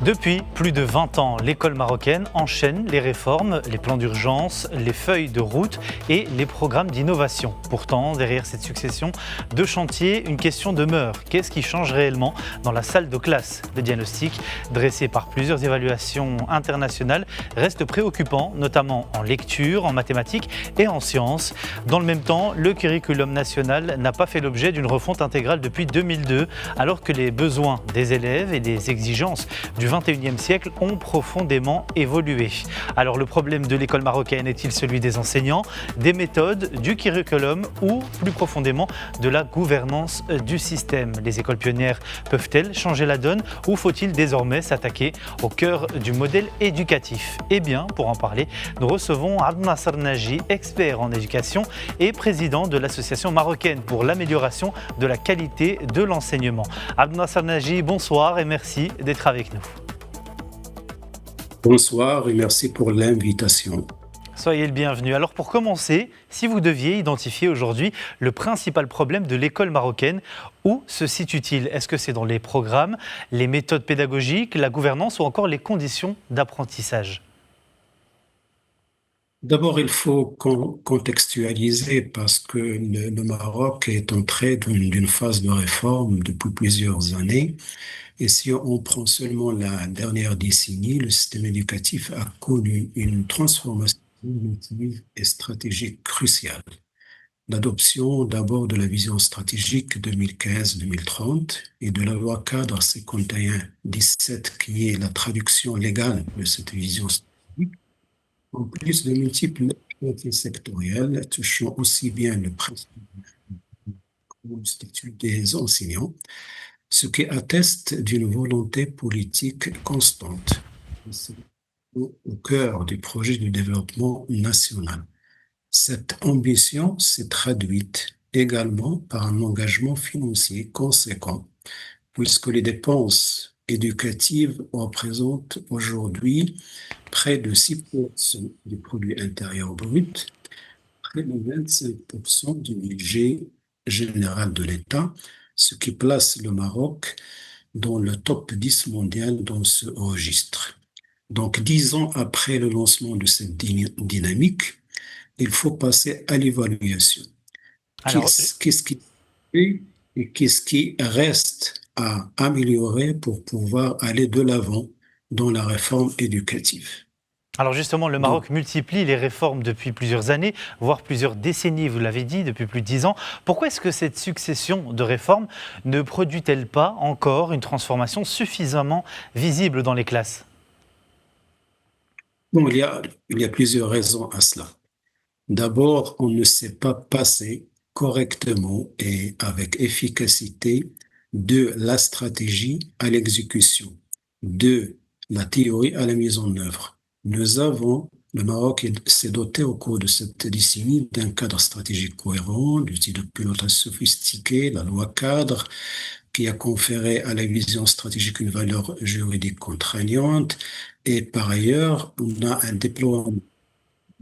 Depuis plus de 20 ans, l'école marocaine enchaîne les réformes, les plans d'urgence, les feuilles de route et les programmes d'innovation. Pourtant, derrière cette succession de chantiers, une question demeure. Qu'est-ce qui change réellement dans la salle de classe? Le diagnostic, dressé par plusieurs évaluations internationales, reste préoccupant, notamment en lecture, en mathématiques et en sciences. Dans le même temps, le curriculum national n'a pas fait l'objet d'une refonte intégrale depuis 2002, alors que les besoins des élèves et les exigences du XXIe siècle ont profondément évolué. Alors le problème de l'école marocaine est-il celui des enseignants, des méthodes, du curriculum ou plus profondément de la gouvernance du système? Les écoles pionnières peuvent-elles changer la donne ou faut-il désormais s'attaquer au cœur du modèle éducatif? Eh bien, pour en parler, nous recevons Abdnasser Naji, expert en éducation et président de l'Association marocaine pour l'amélioration de la qualité de l'enseignement. Abdnasser Naji, bonsoir et merci d'être avec nous. Bonsoir et merci pour l'invitation. Soyez le bienvenu. Alors pour commencer, si vous deviez identifier aujourd'hui le principal problème de l'école marocaine, où se situe-t-il? Est-ce que c'est dans les programmes, les méthodes pédagogiques, la gouvernance ou encore les conditions d'apprentissage? D'abord, il faut contextualiser parce que le Maroc est entré d'une phase de réforme depuis plusieurs années. Et si on prend seulement la dernière décennie, le système éducatif a connu une transformation cognitive et stratégique cruciale. L'adoption d'abord de la vision stratégique 2015-2030 et de la loi cadre 51-17 qui est la traduction légale de cette vision stratégique, en plus de multiples chantiers sectoriels touchant aussi bien le principe du statut des enseignants, ce qui atteste d'une volonté politique constante. C'est au cœur du projet de développement national. Cette ambition s'est traduite également par un engagement financier conséquent, puisque les dépenses éducatives représentent aujourd'hui près de 6% du produit intérieur brut, près de 25% du budget général de l'État, ce qui place le Maroc dans le top 10 mondial dans ce registre. Donc, 10 ans après le lancement de cette dynamique, il faut passer à l'évaluation. Alors, Qu'est-ce qui fait et qu'est-ce qui reste à améliorer pour pouvoir aller de l'avant dans la réforme éducative? Alors justement, le Donc, Maroc multiplie les réformes depuis plusieurs années, voire plusieurs décennies, vous l'avez dit, depuis plus de 10 ans. Pourquoi est-ce que cette succession de réformes ne produit-elle pas encore une transformation suffisamment visible dans les classes? bon, il y a plusieurs raisons à cela. D'abord, on ne s'est pas passé correctement et avec efficacité de la stratégie à l'exécution, de la théorie à la mise en œuvre. Le Maroc s'est doté au cours de cette décennie d'un cadre stratégique cohérent, d'outils de pilotage sophistiqués, la loi cadre, qui a conféré à la vision stratégique une valeur juridique contraignante. Et par ailleurs, on a un déploiement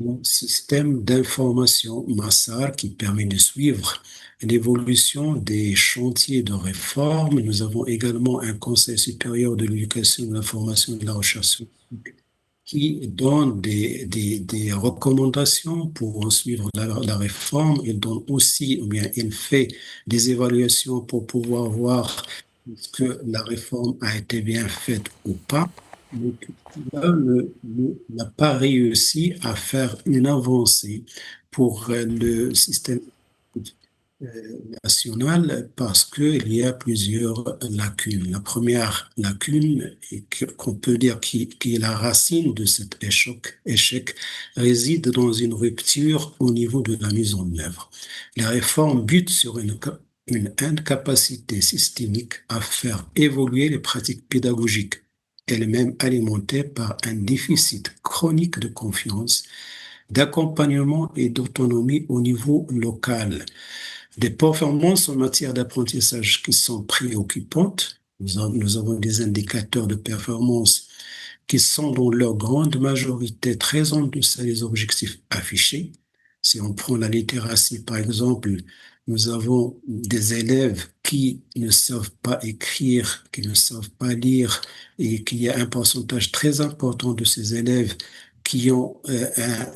un système d'information Massar qui permet de suivre l'évolution des chantiers de réforme. Nous avons également un Conseil supérieur de l'éducation, de la formation et de la recherche scientifique qui donne des recommandations pour suivre la réforme. Il donne aussi, ou bien il fait des évaluations pour pouvoir voir est-ce que la réforme a été bien faite ou pas. Donc, là, n'a pas réussi à faire une avancée pour le système national parce qu'il y a plusieurs lacunes. La première lacune, qu'on peut dire qui est la racine de cet échec, réside dans une rupture au niveau de la mise en œuvre. Les réformes butent sur une incapacité systémique à faire évoluer les pratiques pédagogiques, elle-même alimentée par un déficit chronique de confiance, d'accompagnement et d'autonomie au niveau local. Des performances en matière d'apprentissage qui sont préoccupantes. Nous avons des indicateurs de performance qui sont dans leur grande majorité très en deçà des objectifs affichés. Si on prend la littératie, par exemple, nous avons des élèves qui ne savent pas écrire, qui ne savent pas lire, et qu'il y a un pourcentage très important de ces élèves qui ont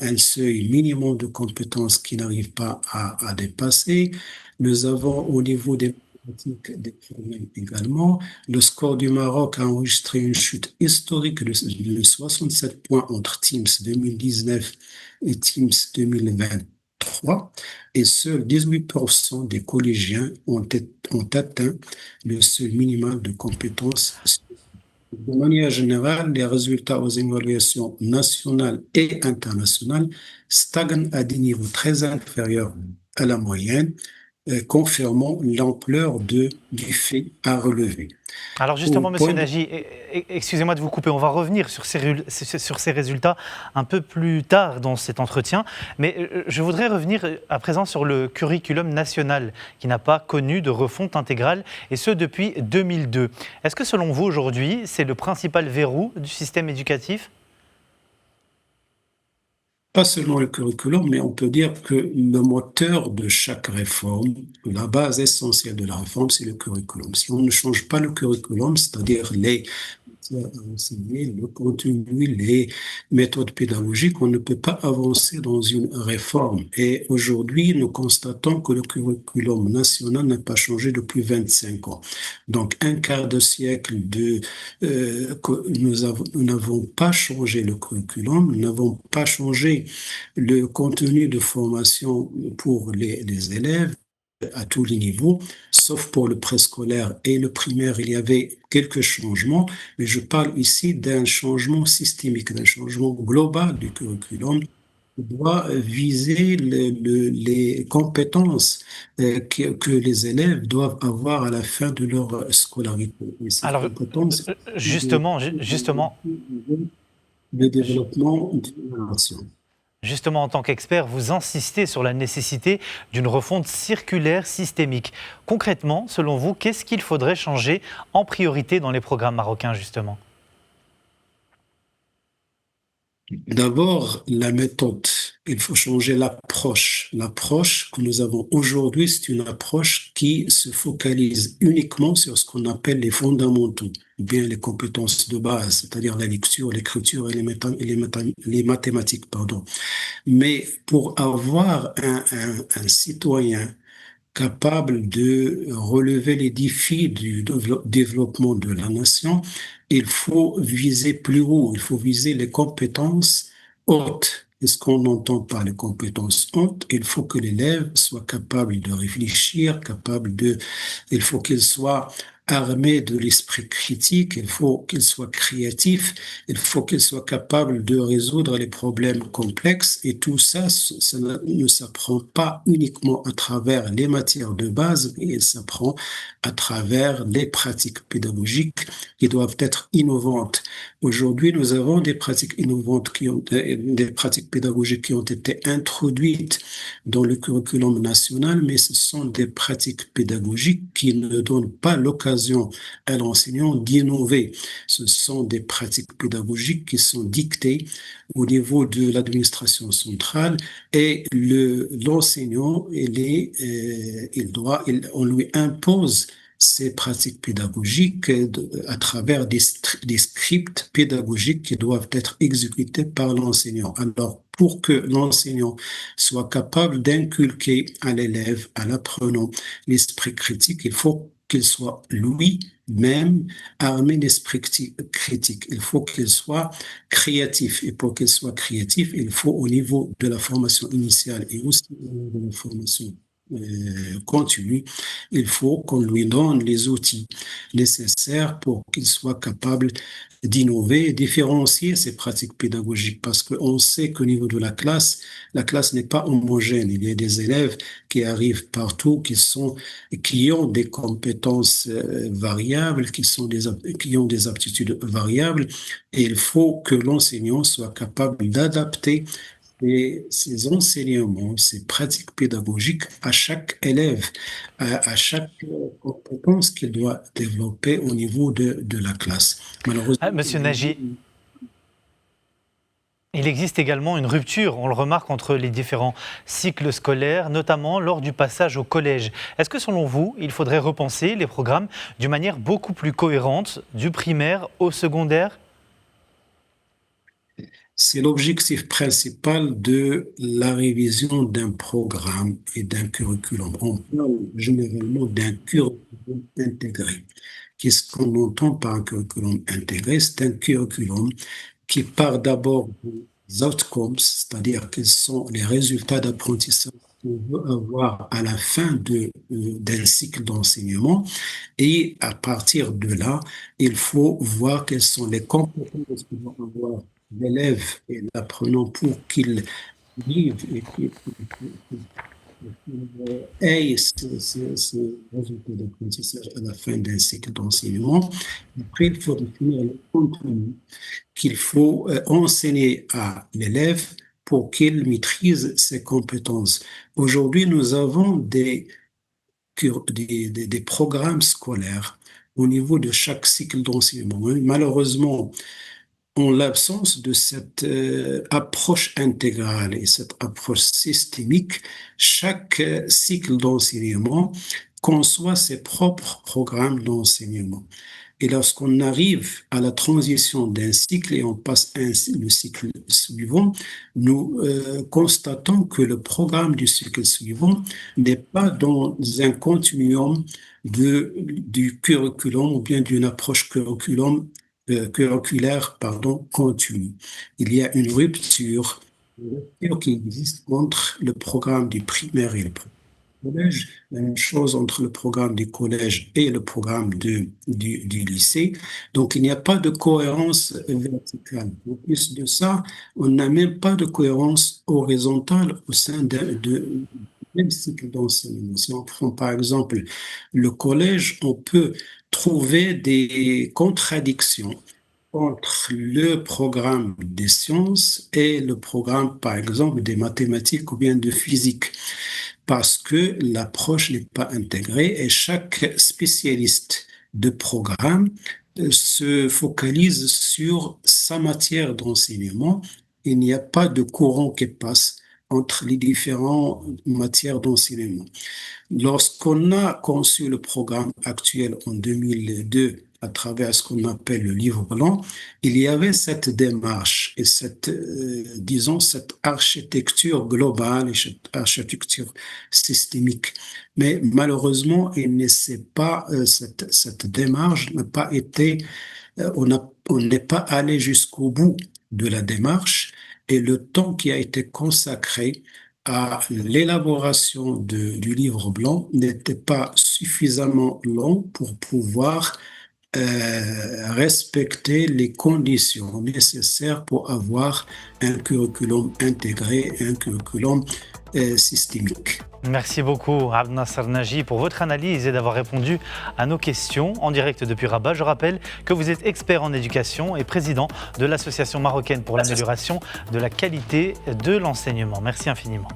un seuil minimum de compétences qu'ils n'arrivent pas à dépasser. Nous avons au niveau des mathématiques des problèmes également. Le score du Maroc a enregistré une chute historique de 67 points entre Teams 2019 et Teams 2023, et seuls 18% des collégiens ont atteint le seuil minimal de compétences. De manière générale, les résultats aux évaluations nationales et internationales stagnent à des niveaux très inférieurs à la moyenne, confirmant l'ampleur du fait à relever. Alors Au justement, Monsieur point de Nagy, excusez-moi de vous couper, on va revenir sur ces résultats un peu plus tard dans cet entretien, mais je voudrais revenir à présent sur le curriculum national qui n'a pas connu de refonte intégrale, et ce depuis 2002. Est-ce que selon vous aujourd'hui, c'est le principal verrou du système éducatif ? Pas seulement le curriculum, mais on peut dire que le moteur de chaque réforme, la base essentielle de la réforme, c'est le curriculum. Si on ne change pas le curriculum, c'est-à-dire les matières à enseigner, le contenu, les méthodes pédagogiques, on ne peut pas avancer dans une réforme. Et aujourd'hui, nous constatons que le curriculum national n'a pas changé depuis 25 ans. Donc, un quart de siècle que nous n'avons pas changé le curriculum, nous n'avons pas changé le contenu de formation pour les élèves à tous les niveaux, sauf pour le préscolaire et le primaire, il y avait quelques changements, mais je parle ici d'un changement systémique, d'un changement global du curriculum qui doit viser les compétences que les élèves doivent avoir à la fin de leur scolarité. Et ces Alors compétences, justement, le développement d'une nation. Justement, en tant qu'expert, vous insistez sur la nécessité d'une refonte circulaire systémique. Concrètement, selon vous, qu'est-ce qu'il faudrait changer en priorité dans les programmes marocains, justement ? D'abord, la méthode. Il faut changer l'approche. L'approche que nous avons aujourd'hui, c'est une approche qui se focalise uniquement sur ce qu'on appelle les fondamentaux, ou bien les compétences de base, c'est-à-dire la lecture, l'écriture et les mathématiques, pardon. Mais pour avoir un citoyen capable de relever les défis du développement de la nation, il faut viser plus haut, il faut viser les compétences hautes. Et ce qu'on entend par les compétences hautes, il faut que l'élève soit capable de réfléchir, il faut qu'il soit armé de l'esprit critique, il faut qu'il soit créatif, il faut qu'il soit capable de résoudre les problèmes complexes, et tout ça, ça ne s'apprend pas uniquement à travers les matières de base, mais il s'apprend à travers les pratiques pédagogiques qui doivent être innovantes. Aujourd'hui, nous avons des pratiques innovantes des pratiques pédagogiques qui ont été introduites dans le curriculum national, mais ce sont des pratiques pédagogiques qui ne donnent pas l'occasion à l'enseignant d'innover. Ce sont des pratiques pédagogiques qui sont dictées au niveau de l'administration centrale, et l'enseignant, on lui impose ces pratiques pédagogiques à travers des scripts pédagogiques qui doivent être exécutés par l'enseignant. Alors, pour que l'enseignant soit capable d'inculquer à l'élève, à l'apprenant, l'esprit critique, il faut qu'il soit lui-même armé d'esprit critique. Il faut qu'il soit créatif. Et pour qu'il soit créatif, il faut au niveau de la formation initiale et aussi au niveau de la formation continue, il faut qu'on lui donne les outils nécessaires pour qu'il soit capable d'innover et différencier ces pratiques pédagogiques, parce qu'on sait qu'au niveau de la classe n'est pas homogène. Il y a des élèves qui arrivent partout, qui ont des compétences variables, qui ont des aptitudes variables, et il faut que l'enseignant soit capable d'adapter ces enseignements, ces pratiques pédagogiques à chaque élève, à chaque compétence qu'il doit développer au niveau de la classe. Malheureusement, Monsieur Nagy, Il existe également une rupture, on le remarque, entre les différents cycles scolaires, notamment lors du passage au collège. Est-ce que selon vous, il faudrait repenser les programmes d'une manière beaucoup plus cohérente, du primaire au secondaire ? C'est l'objectif principal de la révision d'un programme et d'un curriculum. On parle généralement d'un curriculum intégré. Qu'est-ce qu'on entend par un curriculum intégré? C'est un curriculum qui part d'abord des outcomes, c'est-à-dire quels sont les résultats d'apprentissage qu'on veut avoir à la fin d'un cycle d'enseignement. Et à partir de là, il faut voir quelles sont les compétences que vont avoir l'élève et l'apprenant pour qu'il vive et qu'il ait ce résultat d'apprentissage à la fin d'un cycle d'enseignement. Après, il faut définir le contenu qu'il faut enseigner à l'élève pour qu'il maîtrise ses compétences. Aujourd'hui, nous avons des programmes scolaires au niveau de chaque cycle d'enseignement. Malheureusement, en l'absence de cette approche intégrale et cette approche systémique, chaque cycle d'enseignement conçoit ses propres programmes d'enseignement. Et lorsqu'on arrive à la transition d'un cycle et on passe le cycle suivant, nous constatons que le programme du cycle suivant n'est pas dans un continuum du curriculum ou bien d'une approche curriculaire continue. Il y a une rupture qui existe entre le programme du primaire et le collège, la même chose entre le programme du collège et le programme du lycée. Donc, il n'y a pas de cohérence verticale. En plus de ça, on n'a même pas de cohérence horizontale au sein de même cycle d'enseignement. Si on prend par exemple le collège, on peut trouver des contradictions entre le programme des sciences et le programme, par exemple, des mathématiques ou bien de physique, parce que l'approche n'est pas intégrée et chaque spécialiste de programme se focalise sur sa matière d'enseignement. Il n'y a pas de courant qui passe entre les différentes matières d'enseignement. Lorsqu'on a conçu le programme actuel en 2002 à travers ce qu'on appelle le livre blanc, il y avait cette démarche et cette architecture globale et cette architecture systémique. Mais malheureusement, cette démarche n'a pas été, on n'est pas allé jusqu'au bout de la démarche et le temps qui a été consacré à l'élaboration du livre blanc n'était pas suffisamment long pour pouvoir respecter les conditions nécessaires pour avoir un curriculum intégré, un curriculum systémique. Merci beaucoup Abd Nasser Naji pour votre analyse et d'avoir répondu à nos questions en direct depuis Rabat. Je rappelle que vous êtes expert en éducation et président de l'Association marocaine pour l'amélioration de la qualité de l'enseignement. Merci infiniment.